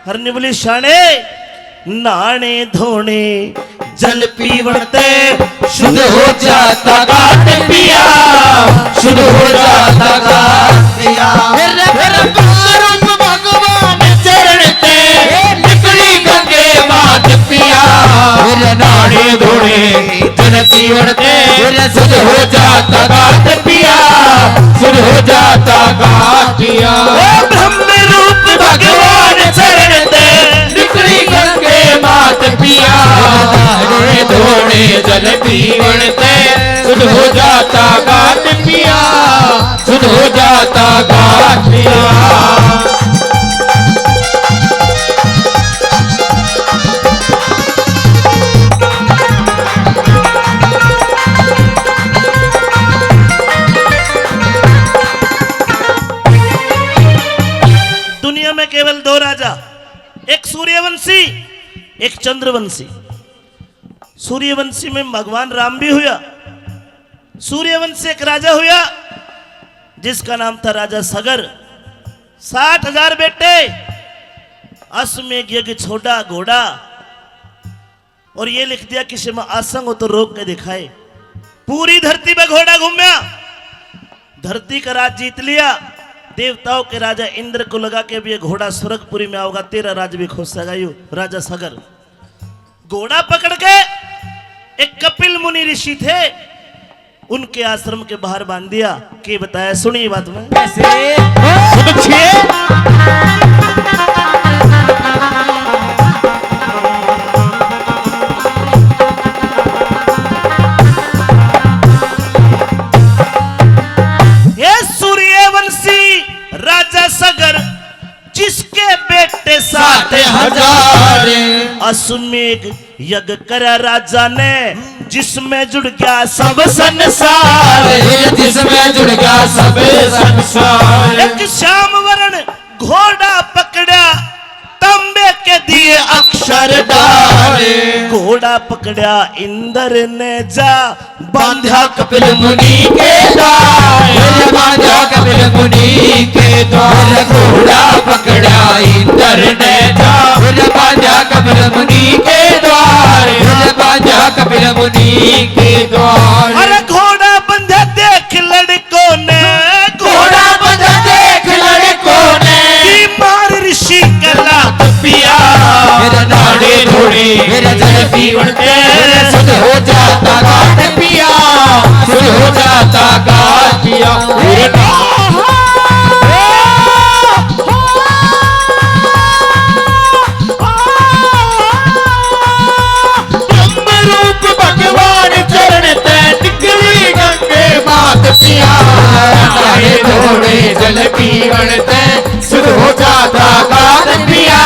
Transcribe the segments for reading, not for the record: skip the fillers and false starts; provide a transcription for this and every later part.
हरने बोली शाने नाने धोने जल पीवते शुद्ध हो जाता गात पिया, शुद्ध हो जाता गात पिया। भगवान चरण ते निकली गंगे मात पिया, नाने धोने जल पीवते शुद्ध हो जाता गात पिया, शुद्ध हो जाता गात पिया। ब्रह्म रूप भगवान चरण ते निकली गंगे मात पिया, नाने धोने जल पीवते शुद्ध हो जाता गात पिया, शुद्ध हो जाता गात पिया। दुनिया में केवल दो राजा, एक सूर्यवंशी एक चंद्रवंशी। सूर्यवंशी में भगवान राम भी हुआ। सूर्यवंशी एक राजा हुआ जिसका नाम था राजा सगर। 60,000 बेटे, अश्वमेघ यज्ञ छोड़ा घोड़ा, और ये लिख दिया किसी में आसंग हो तो रोक के दिखाए। पूरी धरती पे घोड़ा घूमया, धरती का राज जीत लिया। देवताओं के राजा इंद्र को लगा के भी ये घोड़ा स्वर्गपुरी में आओगा, तेरा राज भी खोज सगायु। राजा सगर घोड़ा पकड़ के एक कपिल मुनि ऋषि थे, उनके आश्रम के बाहर बांध दिया। के बताया, सुनिए बात में कैसे। ये सूर्यवंशी राजा सगर, जिसके बेटे 7,000 अश्वमेघ यज्ञ करा राजा ने, जिसमें जुड़ गया सब संसार, जिसमें जुड़ गया सब संसार। एक श्याम वर्ण घोड़ा पकड़ा, तांबे के दिए अक्षर डाले। घोड़ा पकड़ा इंद्र ने जा, बांधा कपिल मुनि के द्वार, बांधा कपिल मुनि के द्वार। घोड़ा पकड़ा इंद्र ने जा, बांधा कपिल मुनि के द्वार, बांधा कपिल मुनि के द्वार। अरे घोड़ा बंधा देख लड़कों ने, घोड़ा बंधा देख लड़कों ने, बीमार ऋषि कला पिया। मेरा नाड़े धोड़े मेरा जल पीवते, शुद्ध हो जाता गात पिया, शुद्ध हो जाता गात पिया। ब्रह्म रूप भगवान चरण ते निकली गंगे मात पिया, नाड़े धोड़े जल पीवते शुद्ध हो जाता गात पिया,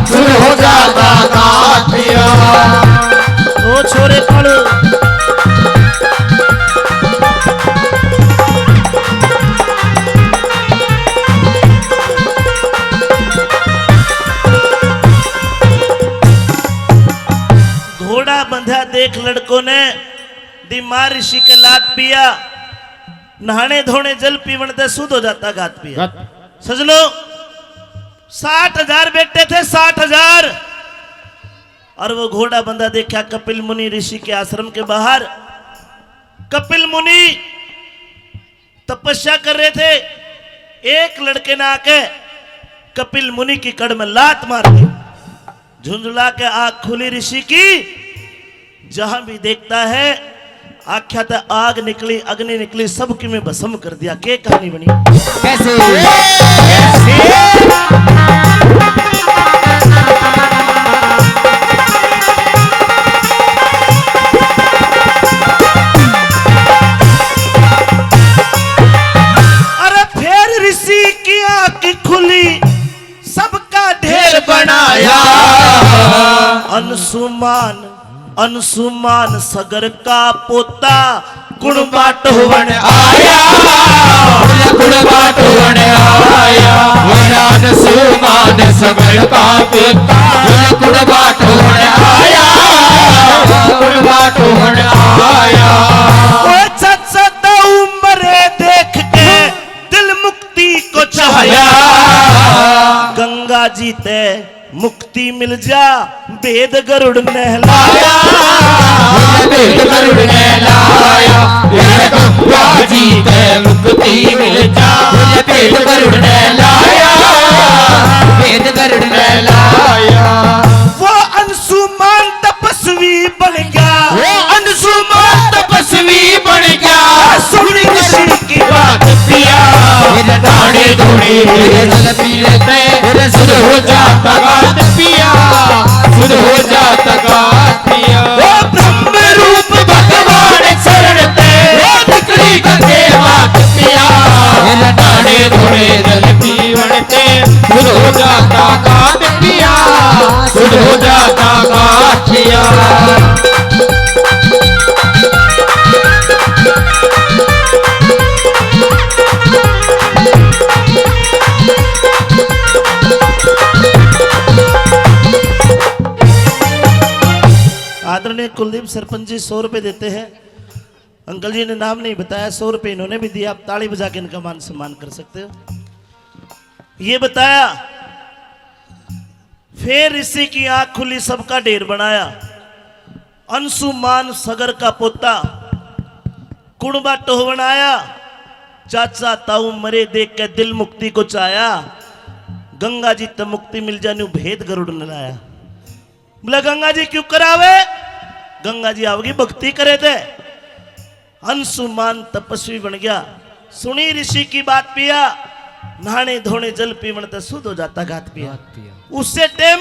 शुद्ध हो जाता गात पिया। ओ छोरे पढ़ो, घोड़ा बंधा देख लड़कों ने, बीमार ऋषि के लात पिया। नहाने धोने जल पीवन ते शुद्ध हो जाता गात पिया। सजनो 60,000 बेटे थे, 60,000। और वो घोड़ा बंधा देखा कपिल मुनि ऋषि के आश्रम के बाहर। कपिल मुनि तपस्या कर रहे थे, एक लड़के ने आके कपिल मुनि की कड़ में लात मार दी। झुंझुला के आंख खुली ऋषि की, जहां भी देखता है आख्या था आग निकली, अग्नि निकली, सबकी में भस्म कर दिया। के कहानी बनी कैसे? अरे फिर ऋषि की आंख खुली, सबका ढेर बनाया। अंशुमान अंशुमान सगर का पोता, गुण बाटोवन आया, गुण बाटोवन आया। अंशुमान सगर का पोता, गुण बाटोवन आया, गुण बाटोवन आया। ओ सत उम्र देख के दिल मुक्ति को चाहया। गंगा जी ते मुक्ति मिल जा वेद गरुड़ नहलाया। वेद गरुड़ नहलाया गंगा जी ते मुक्ति मिल जा। वेद गरुड़ नहलाया वेद गरुड़ नहलाया। वो अंशुमान तपस्वी बन गया। वो अंशुमान तपस्वी बन गया। सुन ऋषि की बात पिया मेरे दाने धोने मेरे जल पीते मेरे सुध हो जाता गात पिया। सुध हो जाता गात पिया। वो ब्रह्म रूप भगवान शरण ते निकली गंगे मात पिया। मेरे दाने धोने जल पीवणते सुध हो जाता गात पिया। सुध हो जाता गात पिया। आदरणीय कुलदीप सरपंच जी 100 रुपए देते हैं। अंकल जी ने नाम नहीं बताया, 100 रुपए इन्होंने भी दिया। आप ताली बजा के इनका मान सम्मान कर सकते हो। ये बताया फिर ऋषि की आंख खुली, सबका ढेर बनाया। अंशुमान सगर का पोता कुणबा टोह बनाया। चाचा ताऊ मरे देख के दिल मुक्ति को चाया। गंगा जी तब मुक्ति मिल जाने भेद गरुड़ न लाया। बोला गंगा जी क्यों करावे? गंगा जी आवगी भक्ति करे थे। अंशुमान तपस्वी बन गया। सुनी ऋषि की बात पिया। नहाने धोने जल पीवन तो शुद्ध हो जाता घात पिया। उससे टाइम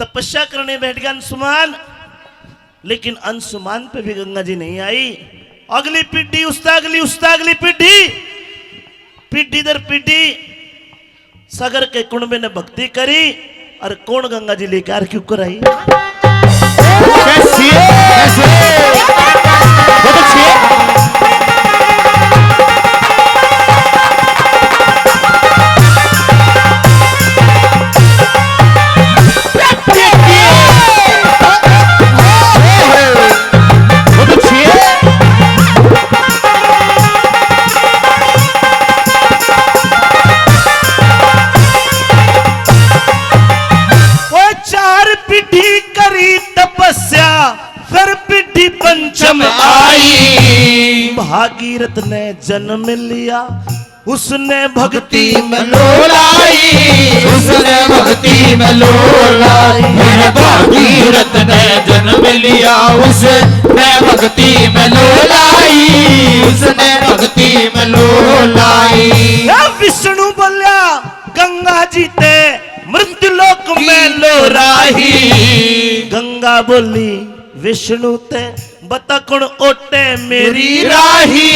तपस्या करने बैठ गया अंशुमान। लेकिन अंशुमान पे भी गंगा जी नहीं आई। अगली पीढ़ी उसता अगली पीढ़ी, पीढ़ी दर पीढ़ी सागर के कुंड ने भक्ति करी। और कौन गंगा जी लेकर क्यों कराई? कैसी कैसे बहुत अच्छी है। पंचम आई भागीरथ ने जन्म लिया। उसने भक्ति में लोलाई। उसने भक्ति में लोलाई। मेरे भागीरथ ने जन्म लिया। उसने भक्ति में लोलाई। उसने भक्ति में लोलाई। विष्णु बोलिया गंगा जी ते मृत्यु लोक में लोराही। गंगा बोली विष्णु ते बता कुण ओटे मेरी राही।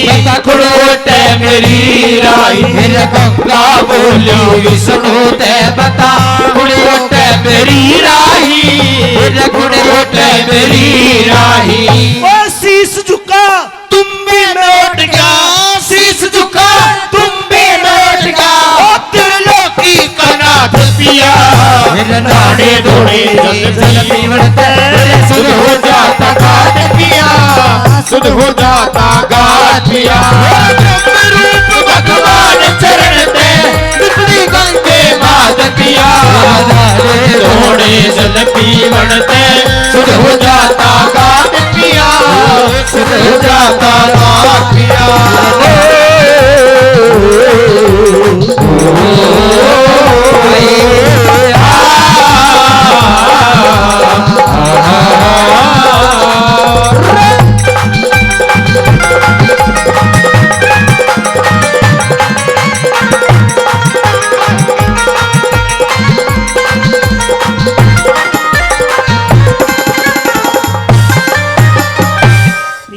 बता कुण ओटे मेरी राही। मेरे गंगा बोली विष्णु ते बता कुण ओटे मेरी राही। मेरे कुण ओटे मेरी राही। ओ शीश झुका तुम भी लौट गया। शीश झुका तुम भी लौट गया। ओ त्रिलोकी का नाथ पिया। मेरे नाड़े धोड़े जल जल पीवड़ते सुध हो जाता गात पिया। सुध हो जाता गात पिया। ब्रह्म रूप भगवान चरण ते निकली गंगे मात पिया। धोड़े जल पीवड़ते सुध हो जाता गात पिया। सुध हो जाता गात पिया।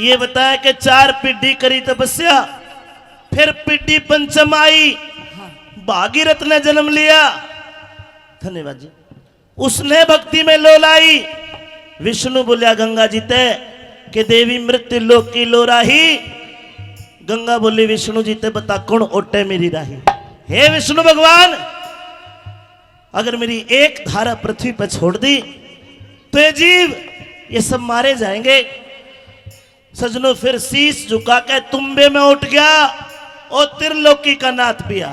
ये बताया कि 4 पीढ़ी करी तपस्या। फिर पीढ़ी पंचम आई। भागीरथ ने जन्म लिया। धन्यवाद जी। उसने भक्ति में लोलाई। विष्णु बोलिया गंगा जी ते कि देवी मृत्यु लोक की लोराही। गंगा बोली विष्णु जी ते बता कौन ओटे मेरी राही। हे विष्णु भगवान, अगर मेरी एक धारा पृथ्वी पर छोड़ दी तो ये जीव ये सब मारे जाएंगे। सजनों फिर शीश झुका के तुम्बे में उठ गया। और त्रिलोकी का नाथ पिया।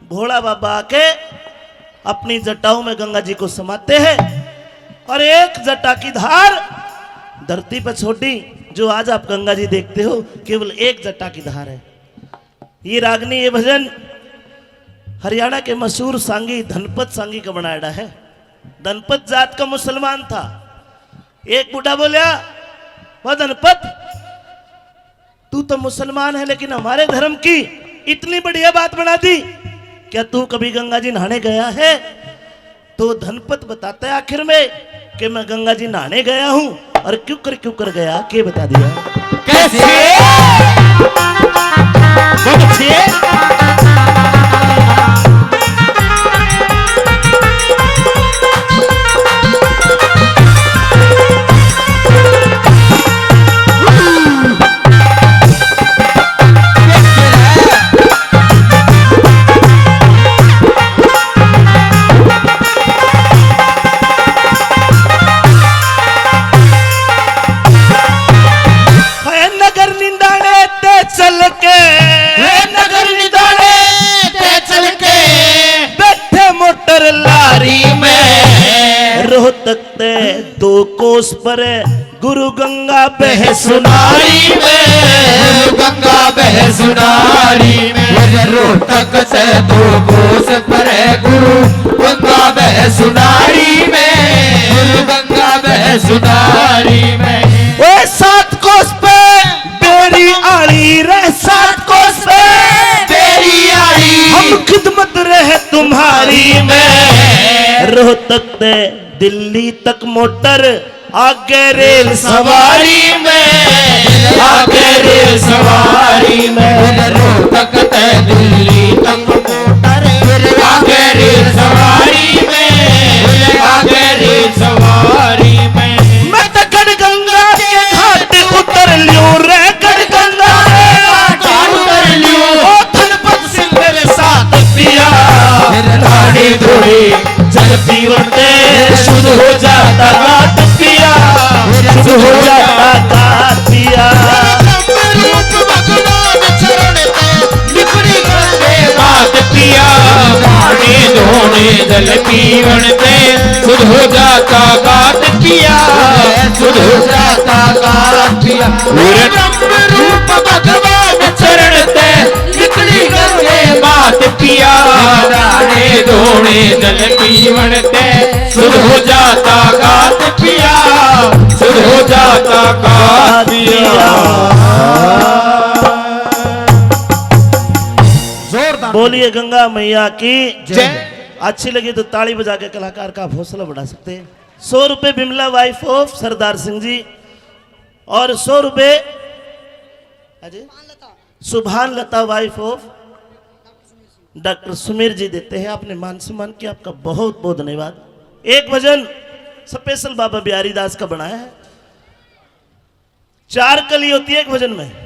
भोला बाबा आके अपनी जटाओं में गंगा जी को समाते हैं और एक जटा की धार धरती पर छोड़ी। जो आज आप गंगा जी देखते हो केवल एक जटा की धार है। ये रागनी ये भजन हरियाणा के मशहूर सांगी धनपत सांगी का बनाया है। धनपत जात का मुसलमान था। एक बूढ़ा बोला, वह धनपत तू तो मुसलमान है लेकिन हमारे धर्म की इतनी बढ़िया बात बना दी, क्या तू कभी गंगा जी नहाने गया है? तो धनपत बताता है आखिर में कि मैं गंगा जी नहाने गया हूं और क्यों कर गया, के बता दिया कैसे? बहुत अच्छी है। रोहतक ते 2 कोस पर गुरु गंगा बह सुनारी में, गंगा बह सुनारी में। रोहतक से 2 कोस पर गुरु गंगा बह सुनारी में, गंगा बह सुनारी में। वो 7 कोस पे बेरी आड़ी रे, 7 कोस पे बेरी आड़ी, हम खिदमत रहे तुम्हारी में। रोहतक ते दिल्ली तक मोटर आगे रेल सवारी में, आगे रेल सवारी में। रोहतक ते दिल्ली तक मोटर आगे रेल सवारी में, आगे रेल सवारी में। मैं तो गंगा के घाट उतर लियो रे, गंगा घाट उतर लियो। ओ धनपत सिंह मेरे साथ पिया, रानी धोड़ी जल पीवते शुद्ध हो जाता घाट पिया, शुद्ध हो जाता घाट पिया। बात पिया, पानी धोने जल पीवन पे शुद्ध हो जाता गात पिया, शुद्ध हो जाता गात पिया। ब्रह्म रूप भगवान चरण ते निकली गंगे बात पिया, दाने धोने जल पीवन ते शुद्ध हो जाता गात पिया, शुद्ध हो जाता गात पिया। बोलिए गंगा मैया की जय। अच्छी लगी तो ताली बजा के कलाकार का हौसला बढ़ा सकते हैं। 100 रुपए बिमला वाइफ ऑफ सरदार सिंह जी और 100 रुपए सुभान लता वाइफ ऑफ डॉक्टर सुमीर जी देते हैं। आपने मान सम्मान किया, आपका बहुत बहुत धन्यवाद। एक भजन स्पेशल बाबा बिहारी दास का बनाया है। 4 कली होती है एक भजन में।